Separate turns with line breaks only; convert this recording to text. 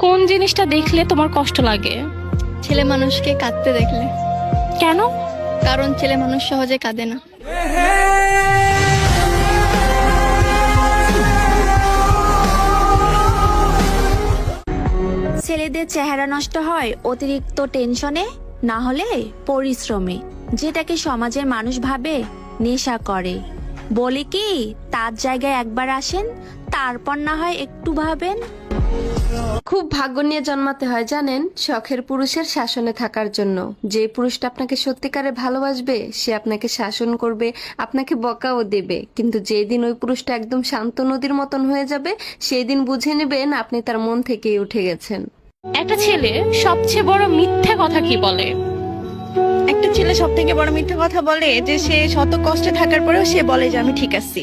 কোন জিনিসটা দেখলে তোমার কষ্ট লাগে?
ছেলে মানুষকে কাঁদতে দেখলে।
কেন?
কারণ ছেলে মানুষ সহজে কাঁদে না।
ছেলেদের চেহারা নষ্ট হয় অতিরিক্ত টেনশনে, না হলে পরিশ্রমে, যেটাকে সমাজের মানুষ ভাবে নেশা করে। বলে কি, তার জায়গায় একবার আসেন, তারপর না হয় একটু ভাবেন।
খুব ভাগ্য নিয়ে জন্মাতে হয় জানেন, শখের পুরুষের শাসনে থাকার জন্য। যে পুরুষটা আপনাকে সত্যিকারে ভালোবাসবে সে আপনাকে শাসন করবে, আপনাকে বকাও দেবে, কিন্তু যেদিন ওই পুরুষটা একদম শান্ত নদীর মতন হয়ে যাবে সেই দিন বুঝে নেবেন আপনি তার মন থেকেই উঠে গেছেন।
একটা ছেলে সবচেয়ে বড় মিথ্যে কথা কি বলে?
একটা ছেলে সব থেকে বড় মিথ্যা কথা বলে যে সে শত কষ্টে থাকার পরেও সে বলে যে আমি ঠিক আছি।